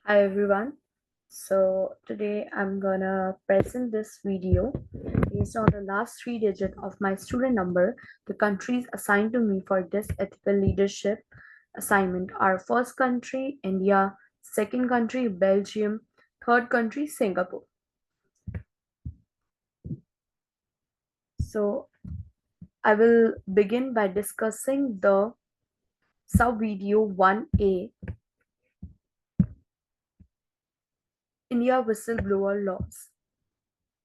Hi everyone. So today I'm gonna present this video based on the last three digits of my student number. The countries assigned to me for this ethical leadership assignment are first country India, second country Belgium, third country Singapore. So I will begin by discussing the sub video 1A, India whistleblower laws.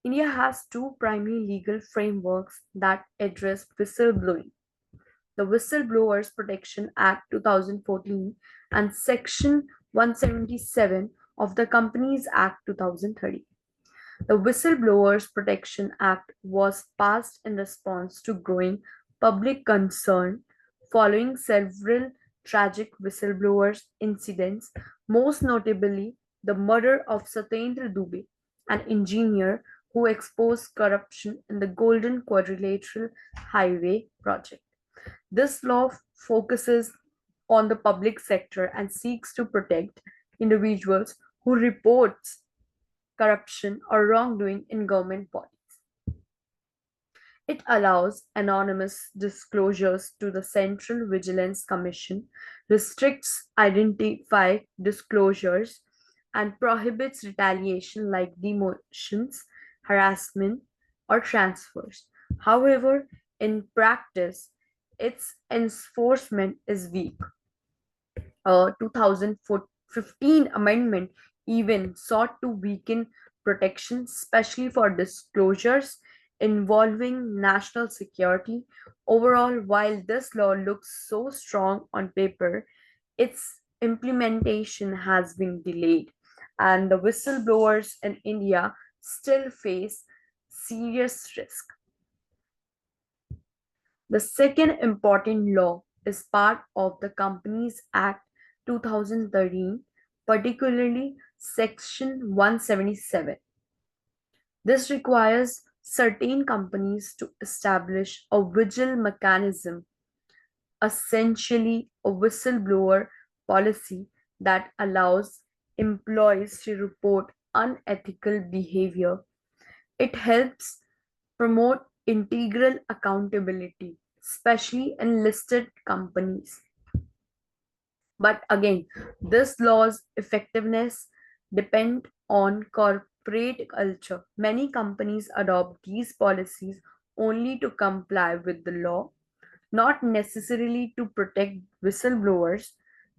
India has two primary legal frameworks that address whistleblowing: the Whistleblowers Protection Act 2014 and Section 177 of the Companies Act 2013. The Whistleblowers Protection Act was passed in response to growing public concern following several tragic whistleblowers incidents, most notably the murder of Satyendra Dubey, an engineer who exposed corruption in the Golden Quadrilateral Highway project. This law focuses on the public sector and seeks to protect individuals who report corruption or wrongdoing in government bodies. It allows anonymous disclosures to the Central Vigilance Commission, restricts identified disclosures, and prohibits retaliation like demotions, harassment, or transfers. However, in practice, its enforcement is weak. A 2015 amendment even sought to weaken protection, especially for disclosures involving national security. Overall, while this law looks so strong on paper, its implementation has been delayed, and the whistleblowers in India still face serious risk. The second important law is part of the Companies Act 2013, particularly Section 177. This requires certain companies to establish a vigil mechanism, essentially a whistleblower policy that allows employees to report unethical behavior. It helps promote integral accountability, especially in listed companies. But again, this law's effectiveness depend on corporate culture. Many companies adopt these policies only to comply with the law, not necessarily to protect whistleblowers.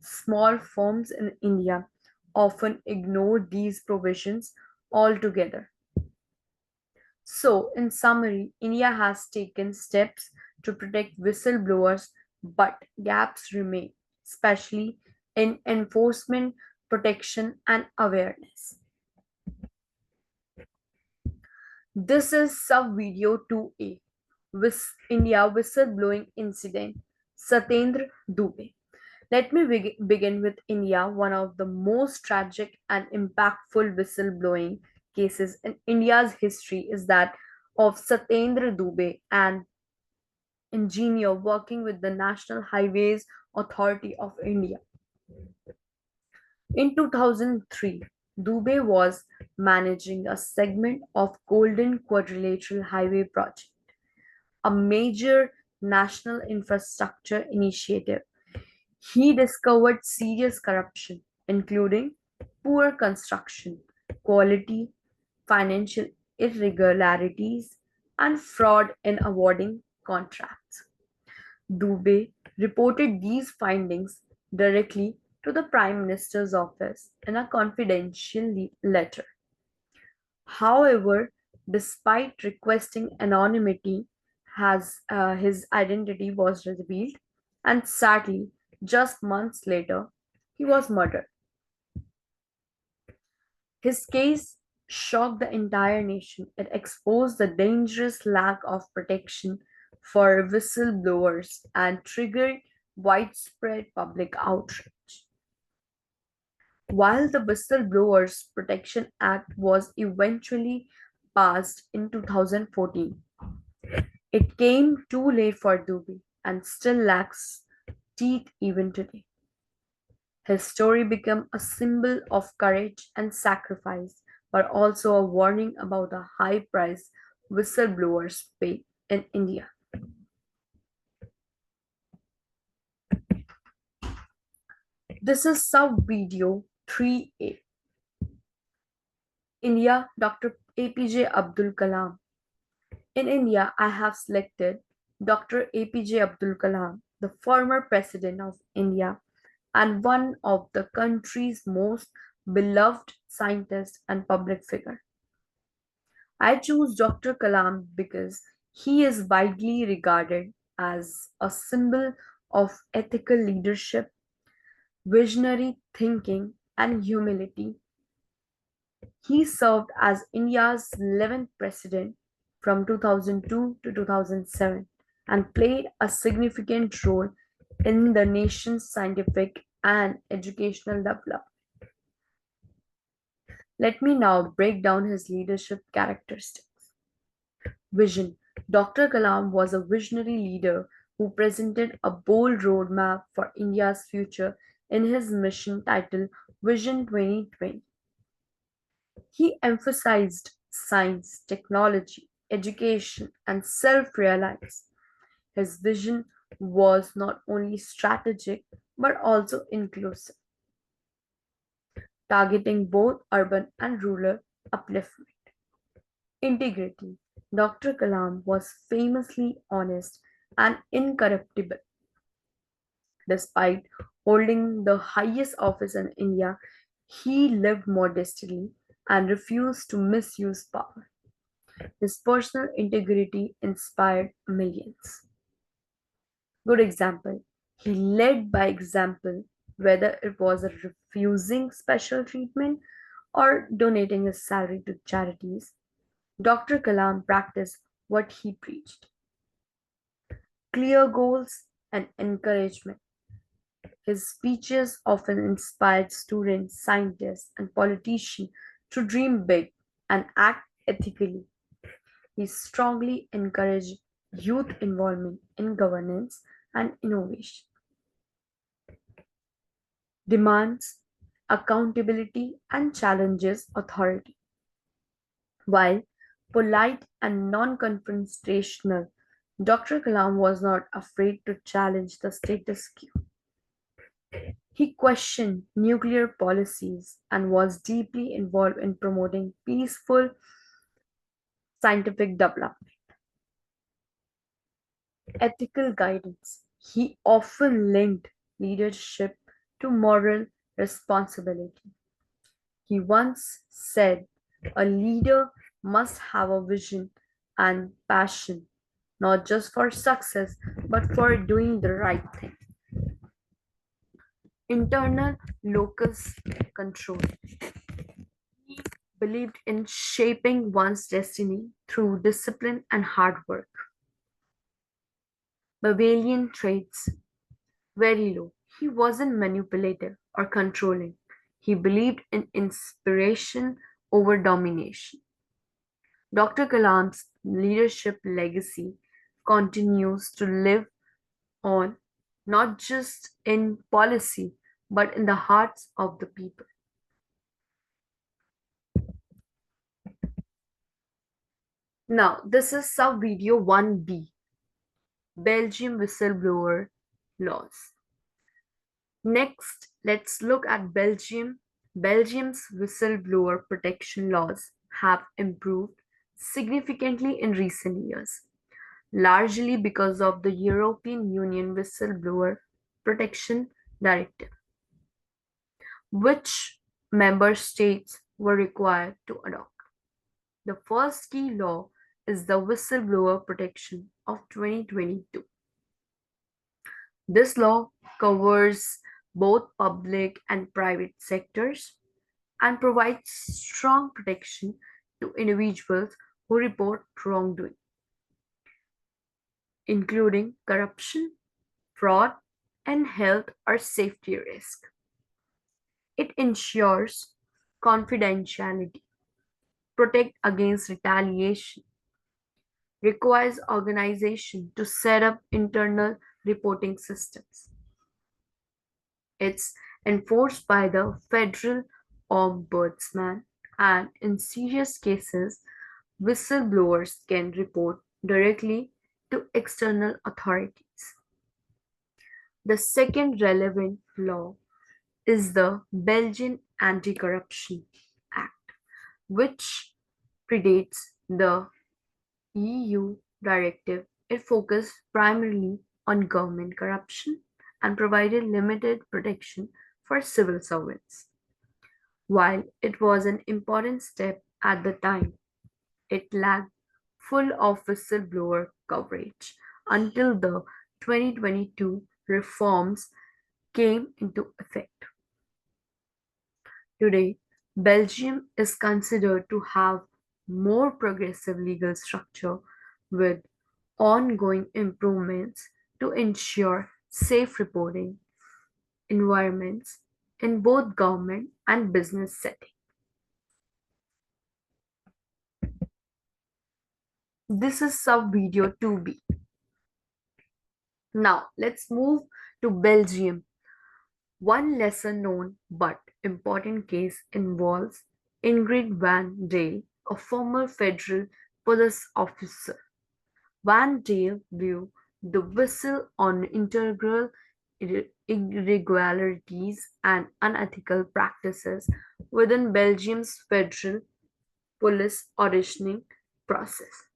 Small firms in India often ignore these provisions altogether. So, in summary, India has taken steps to protect whistleblowers, but gaps remain, especially in enforcement, protection, and awareness. This is sub video 2A, India whistleblowing incident, Satyendra Dubey. Let me begin with India. One of the most tragic and impactful whistleblowing cases in India's history is that of Satyendra Dubey, an engineer working with the National Highways Authority of India. In 2003, Dubey was managing a segment of Golden Quadrilateral Highway project, a major national infrastructure initiative. He discovered serious corruption, including poor construction quality, financial irregularities, and fraud in awarding contracts. Dubey reported these findings directly to the Prime Minister's office in a confidential letter. However, despite requesting anonymity, his identity was revealed, and sadly, just months later, he was murdered. His case shocked the entire nation. It exposed the dangerous lack of protection for whistleblowers and triggered widespread public outrage. While the Whistleblowers Protection Act was eventually passed in 2014, it came too late for Dubey and still lacks teeth even today. His story became a symbol of courage and sacrifice, but also a warning about the high price whistleblowers pay in India. This is sub video 3A. India, Dr. APJ Abdul Kalam. In India, I have selected Dr. APJ Abdul Kalam, the former president of India and one of the country's most beloved scientists and public figure. I choose Dr. Kalam because he is widely regarded as a symbol of ethical leadership, visionary thinking, and humility. He served as India's 11th president from 2002 to 2007 and played a significant role in the nation's scientific and educational development. Let me now break down his leadership characteristics. Vision. Dr. Kalam was a visionary leader who presented a bold roadmap for India's future in his mission titled Vision 2020. He emphasized science, technology, education, and self realization. His vision was not only strategic but also inclusive, targeting both urban and rural upliftment. Integrity. Dr. Kalam was famously honest and incorruptible. Despite holding the highest office in India, he lived modestly and refused to misuse power. His personal integrity inspired millions. Good example. He led by example, whether it was refusing special treatment or donating his salary to charities. Dr. Kalam practiced what he preached: clear goals and encouragement. His speeches often inspired students, scientists, and politicians to dream big and act ethically. He strongly encouraged youth involvement in governance and innovation, demands accountability, and challenges authority. While polite and non confrontational, Dr. Kalam was not afraid to challenge the status quo. He questioned nuclear policies and was deeply involved in promoting peaceful scientific development. Ethical guidance. He often linked leadership to moral responsibility. He once said, "A leader must have a vision and passion, not just for success, but for doing the right thing." Internal locus control. He believed in shaping one's destiny through discipline and hard work. Babelian traits. Very low. He wasn't manipulative or controlling. He believed in inspiration over domination. Dr. Kalam's leadership legacy continues to live on, not just in policy but in the hearts of the people. Now, this is sub video 1B, Belgium whistleblower laws. Next, let's look at Belgium. Belgium's whistleblower protection laws have improved significantly in recent years, largely because of the European Union Whistleblower Protection Directive, which member states were required to adopt. The first key law is the Whistleblower Protection of 2022. This law covers both public and private sectors and provides strong protection to individuals who report wrongdoing, including corruption, fraud, and health or safety risk. It ensures confidentiality, protect against retaliation, requires organization to set up internal reporting systems. It's enforced by the federal ombudsman, and in serious cases, whistleblowers can report directly to external authorities. The second relevant law is the Belgian Anti Corruption Act, which predates the EU directive. It focused primarily on government corruption and provided limited protection for civil servants. While it was an important step at the time, it lacked full of whistleblower coverage until the 2022 reforms came into effect. Today, Belgium is considered to have more progressive legal structure with ongoing improvements to ensure safe reporting environments in both government and business settings. This is sub video 2B. Now let's move to Belgium. One lesser known but important case involves Ingrid Van Dale, a former federal police officer. Van Dale blew the whistle on integral irregularities and unethical practices within Belgium's federal police auditioning process.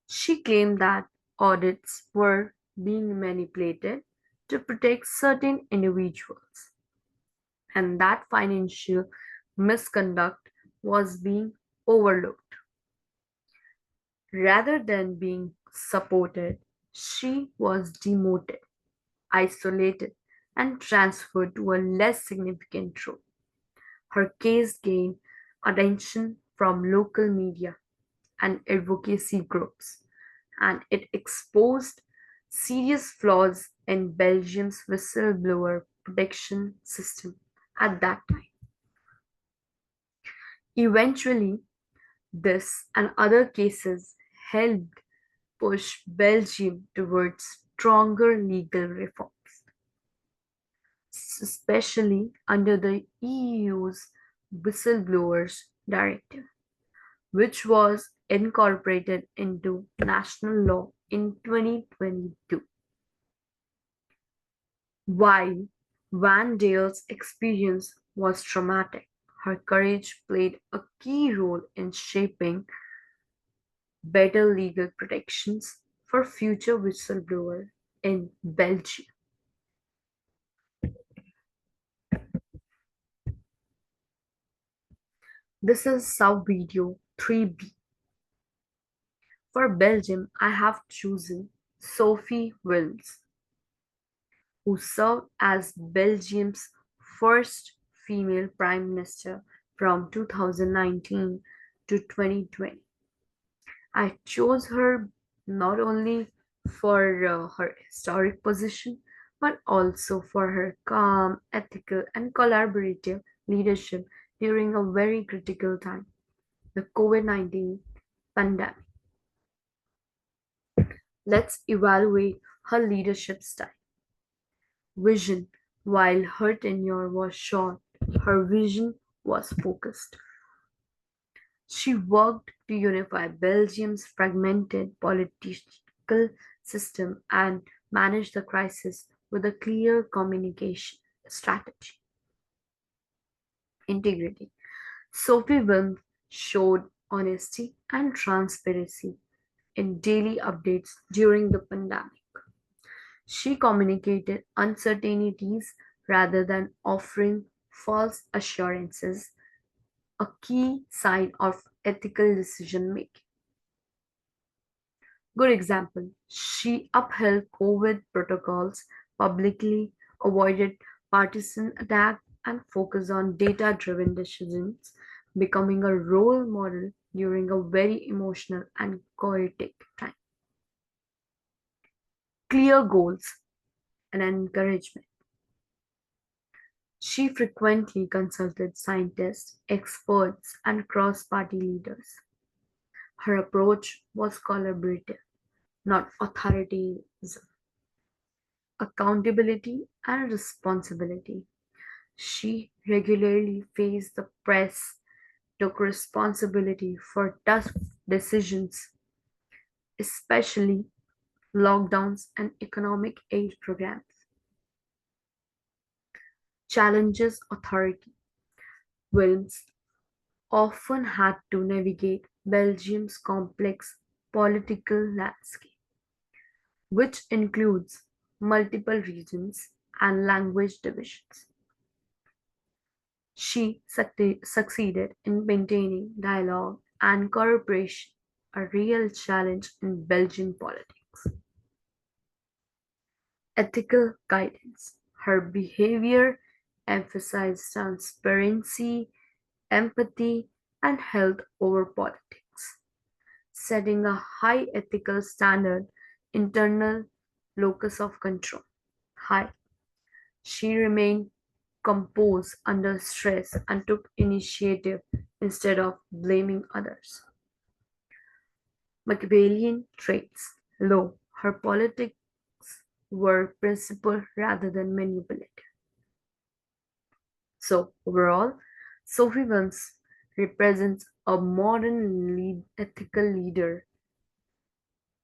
She claimed that audits were being manipulated to protect certain individuals and that financial misconduct was being overlooked. Rather than being supported, she was demoted, isolated, and transferred to a less significant role. Her case gained attention from local media and advocacy groups, and it exposed serious flaws in Belgium's whistleblower protection system at that time. Eventually, this and other cases helped push Belgium towards stronger legal reforms, especially under the EU's Whistleblowers Directive, which was incorporated into national law in 2022. While Van Dale's experience was traumatic, her courage played a key role in shaping better legal protections for future whistleblowers in Belgium. This is sub-video 3B. For Belgium, I have chosen Sophie Wils, who served as Belgium's first female prime minister from 2019 to 2020. I chose her not only for her historic position, but also for her calm, ethical, and collaborative leadership during a very critical time, the COVID-19 pandemic. Let's evaluate her leadership style. Vision. While her tenure was short, her vision was focused. She worked to unify Belgium's fragmented political system and manage the crisis with a clear communication strategy. Integrity. Sophie Wilms showed honesty and transparency in daily updates during the pandemic. She communicated uncertainties rather than offering false assurances, a key sign of ethical decision making. Good example, she upheld COVID protocols publicly, avoided partisan attack, and focused on data driven decisions, becoming a role model during a very emotional and chaotic time. Clear goals and encouragement. She frequently consulted scientists, experts, and cross party leaders. Her approach was collaborative, not authoritarianism. Accountability and responsibility. She regularly faced the press, took responsibility for tough decisions, especially lockdowns and economic aid programs, challenges authority. Wilms often had to navigate Belgium's complex political landscape, which includes multiple regions and language divisions. She succeeded in maintaining dialogue and cooperation, a real challenge in Belgian politics. Ethical guidance. Her behavior emphasized transparency, empathy, and health over politics, setting a high ethical standard internal locus of control. High. She remained composed under stress and took initiative instead of blaming others. Machiavellian traits. Low. Her politics were principled rather than manipulative. So, overall, Sophie Wilms represents a modern ethical leader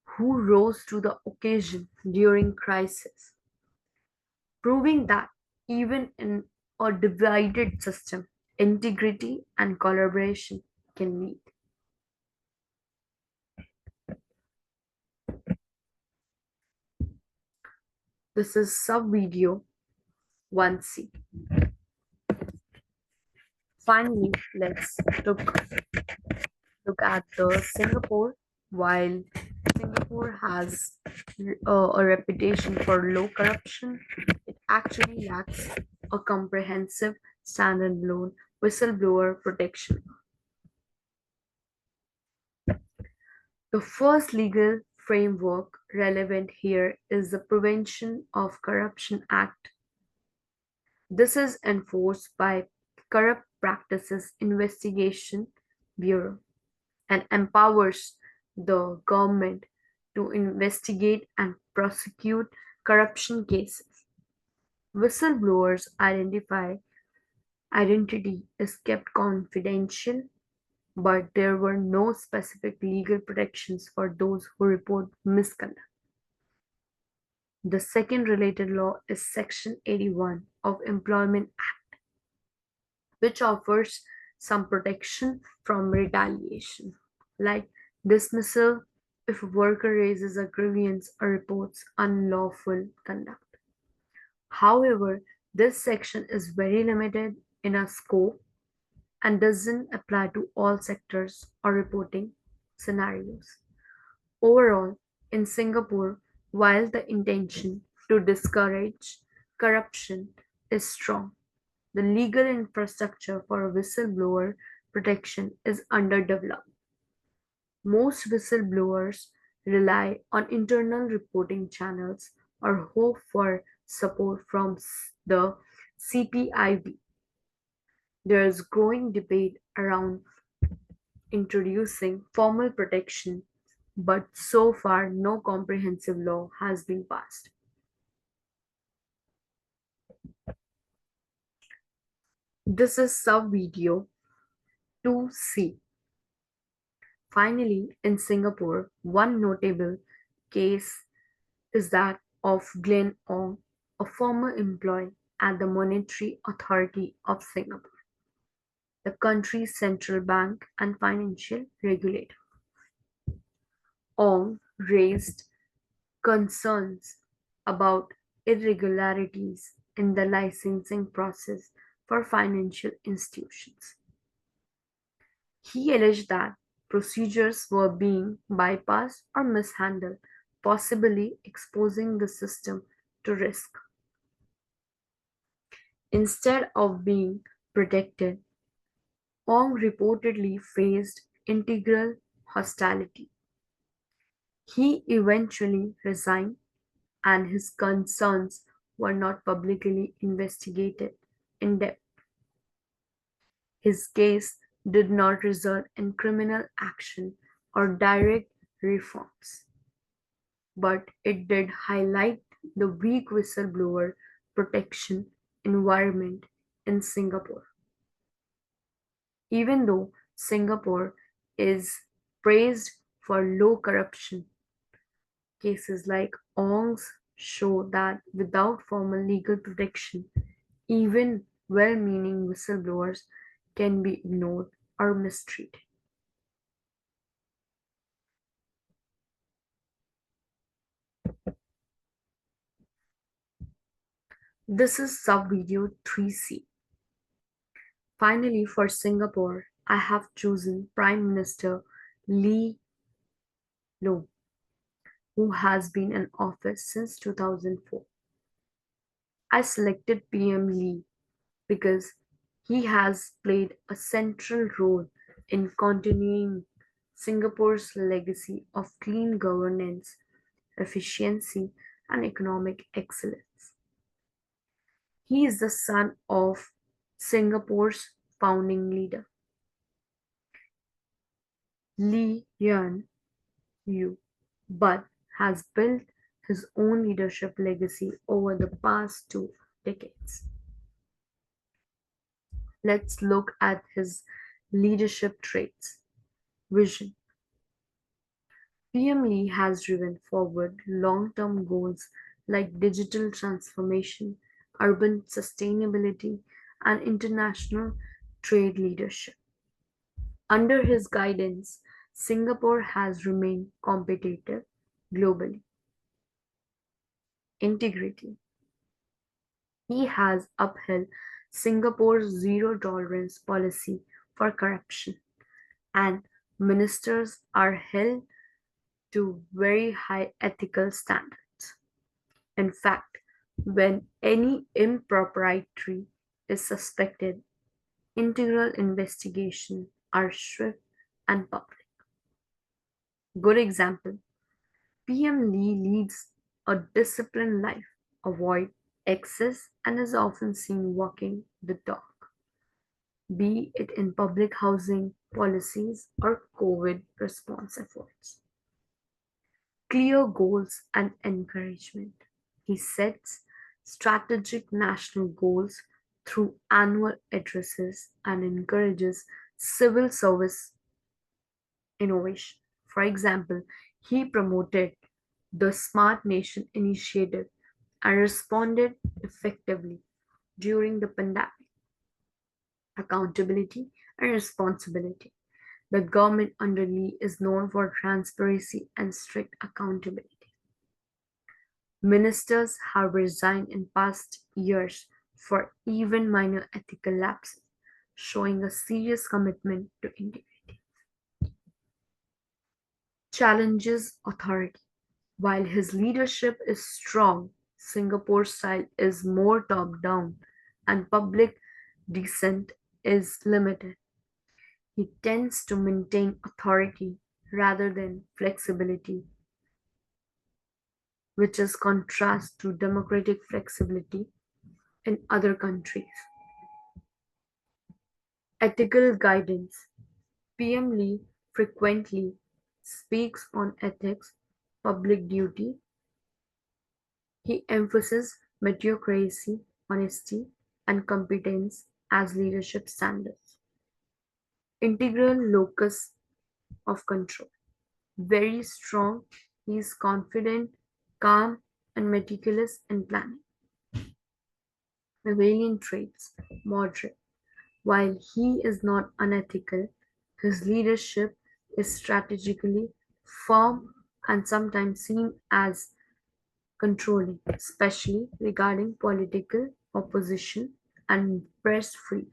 who rose to the occasion during crisis, proving that even in a divided system, integrity and collaboration can lead. This is sub video 1C. Finally, let's look at the Singapore. While Singapore has a reputation for low corruption, it actually lacks a comprehensive standalone whistleblower protection. The first legal framework relevant here is the Prevention of Corruption Act. This is enforced by Corrupt Practices Investigation Bureau and empowers the government to investigate and prosecute corruption cases. Whistleblowers' identity is kept confidential, but there were no specific legal protections for those who report misconduct. The second related law is Section 81 of Employment Act, which offers some protection from retaliation, like dismissal if a worker raises a grievance or reports unlawful conduct. However, this section is very limited in its scope and doesn't apply to all sectors or reporting scenarios. Overall, in Singapore, while the intention to discourage corruption is strong, the legal infrastructure for whistleblower protection is underdeveloped. Most whistleblowers rely on internal reporting channels or hope for support from the CPIB. There is growing debate around introducing formal protection, but so far no comprehensive law has been passed. This is sub-video 2C. Finally, in Singapore, one notable case is that of Glenn Ong, a former employee at the Monetary Authority of Singapore, the country's central bank and financial regulator. Ong raised concerns about irregularities in the licensing process for financial institutions. He alleged that procedures were being bypassed or mishandled, possibly exposing the system to risk. Instead of being protected, Ong reportedly faced integral hostility. He eventually resigned, and his concerns were not publicly investigated in depth. His case did not result in criminal action or direct reforms, but it did highlight the weak whistleblower protection environment in Singapore. Even though Singapore is praised for low corruption, cases like Ong's show that without formal legal protection, even well meaning whistleblowers can be ignored or mistreated. This is sub video 3C. Finally, for Singapore, I have chosen Prime Minister Lee Low, who has been in office since 2004. I selected PM Lee because he has played a central role in continuing Singapore's legacy of clean governance, efficiency, and economic excellence. He is the son of Singapore's founding leader, Lee Yuan Yew, but has built his own leadership legacy over the past 2 decades. Let's look at his leadership traits. Vision. PM Lee has driven forward long-term goals like digital transformation, urban sustainability, and international trade leadership. Under his guidance, Singapore has remained competitive globally. Integrity. He has upheld Singapore's zero tolerance policy for corruption, and ministers are held to very high ethical standards. In fact, when any impropriety is suspected, integral investigations are swift and public. Good example: PM Lee leads a disciplined life, avoids excess, and is often seen walking the dog, be it in public housing policies or COVID response efforts. Clear goals and encouragement. He sets strategic national goals through annual addresses and encourages civil service innovation. For example, he promoted the Smart Nation initiative and responded effectively during the pandemic. Accountability and responsibility. The government under Lee is known for transparency and strict accountability. Ministers have resigned in past years for even minor ethical lapses, showing a serious commitment to integrity. Challenges authority. While his leadership is strong, Singapore's style is more top down and public dissent is limited. He tends to maintain authority rather than flexibility, which is contrast to democratic flexibility in other countries. Ethical guidance. PM Lee frequently speaks on ethics, public duty. He emphasizes meritocracy, honesty, and competence as leadership standards. Integral locus of control. Very strong, he is confident, calm, and meticulous in planning. Machiavellian traits. Moderate. While he is not unethical, his leadership is strategically firm and sometimes seen as controlling, especially regarding political opposition and press freedom.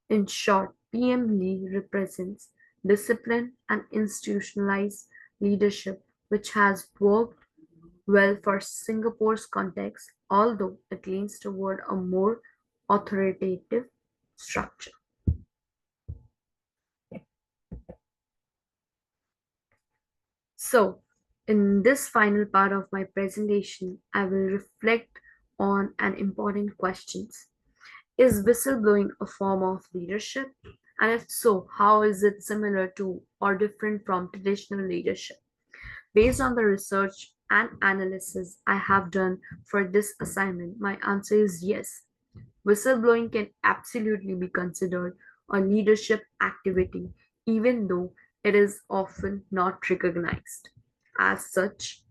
In short, PM Lee represents disciplined and institutionalized leadership which has worked well for Singapore's context, although it leans toward a more authoritative structure. So, in this final part of my presentation, I will reflect on an important questions. Is whistleblowing a form of leadership? And if so, how is it similar to or different from traditional leadership? Based on the research and analysis I have done for this assignment, my answer is yes. Whistleblowing can absolutely be considered a leadership activity, even though it is often not recognized as such.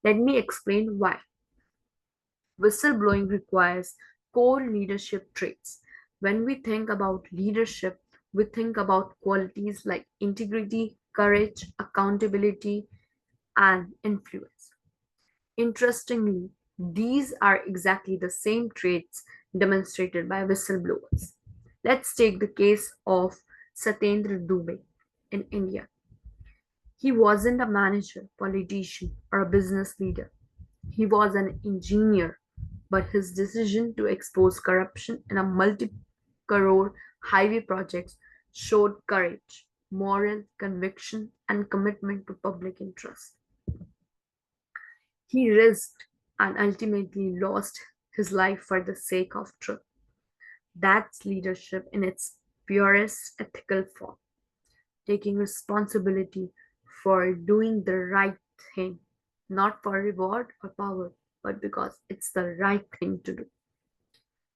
Let me explain why. Whistleblowing requires core leadership traits. When we think about leadership, we think about qualities like integrity, courage, accountability, and influence. Interestingly, these are exactly the same traits demonstrated by whistleblowers. Let's take the case of Satyendra Dubey in India. He wasn't a manager, politician, or a business leader. He was an engineer, but his decision to expose corruption in a multi-crore highway project showed courage, moral conviction, and commitment to public interest. He risked and ultimately lost his life for the sake of truth. That's leadership in its purest ethical form, taking responsibility for doing the right thing, not for reward or power, but because it's the right thing to do.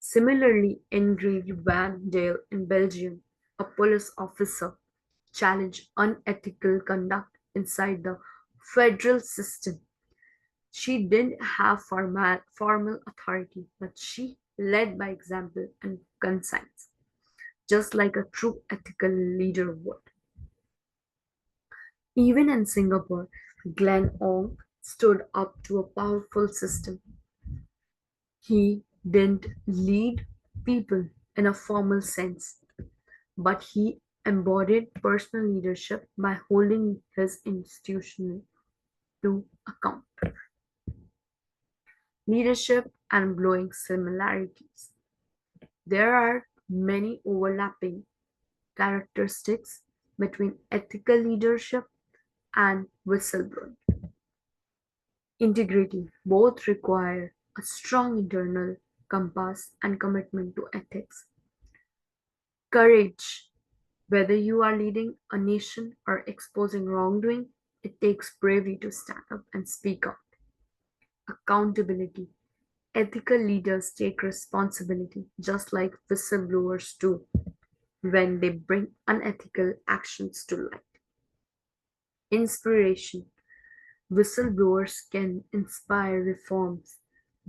Similarly, Ingrid Van Dale in Belgium, a police officer, challenged unethical conduct inside the federal system. She didn't have formal authority, but she led by example and conscience, just like a true ethical leader would. Even in Singapore, Glenn Ong stood up to a powerful system. He didn't lead people in a formal sense, but he embodied personal leadership by holding his institution to account. Leadership and blowing similarities. There are many overlapping characteristics between ethical leadership and whistleblowing. Integrity both require a strong internal compass and commitment to ethics. Courage, whether you are leading a nation or exposing wrongdoing, it takes bravery to stand up and speak up. Accountability. Ethical leaders take responsibility just like whistleblowers do when they bring unethical actions to light. Inspiration. Whistleblowers can inspire reforms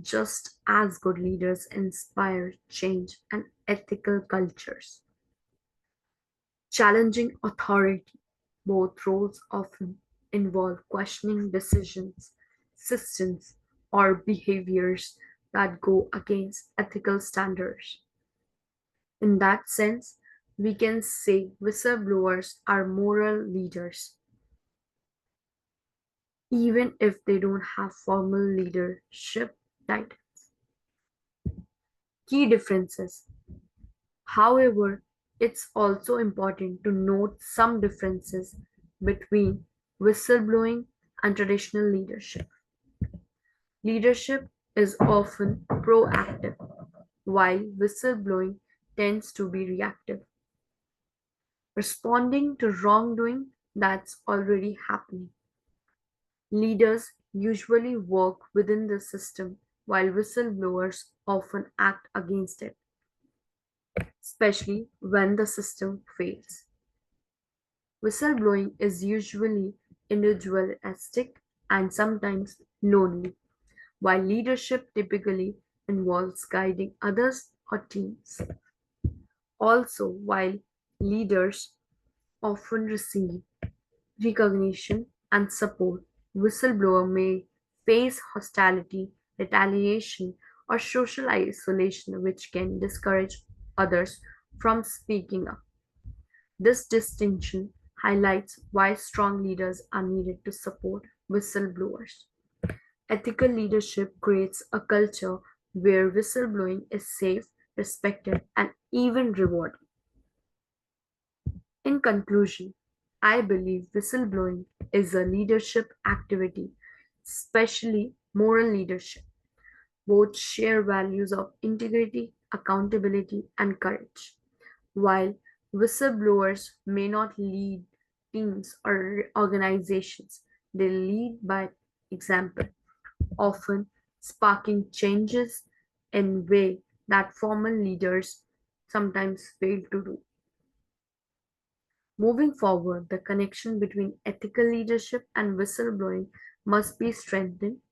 just as good leaders inspire change and ethical cultures. Challenging authority. Both roles often involve questioning decisions, systems, or behaviors that go against ethical standards. In that sense, we can say whistleblowers are moral leaders, even if they don't have formal leadership titles. Key differences. However, it's also important to note some differences between whistleblowing and traditional leadership. Leadership is often proactive, while whistleblowing tends to be reactive, responding to wrongdoing that's already happening. Leaders usually work within the system, while whistleblowers often act against it, especially when the system fails. Whistleblowing is usually individualistic and sometimes lonely, while leadership typically involves guiding others or teams. Also, while leaders often receive recognition and support, whistleblower may face hostility, retaliation, or social isolation which can discourage others from speaking up. This distinction highlights why strong leaders are needed to support whistleblowers. Ethical leadership creates a culture where whistleblowing is safe, respected, and even rewarded. In conclusion, I believe whistleblowing is a leadership activity, especially moral leadership. Both share values of integrity, accountability, and courage. While whistleblowers may not lead teams or organizations, they lead by example, often sparking changes in way that formal leaders sometimes fail to do. Moving forward, the connection between ethical leadership and whistleblowing must be strengthened.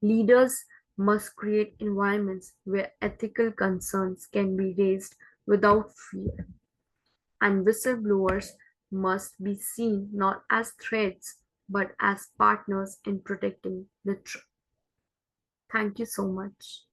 Leaders must create environments where ethical concerns can be raised without fear, and whistleblowers must be seen not as threats but as partners in protecting the truth. Thank you so much.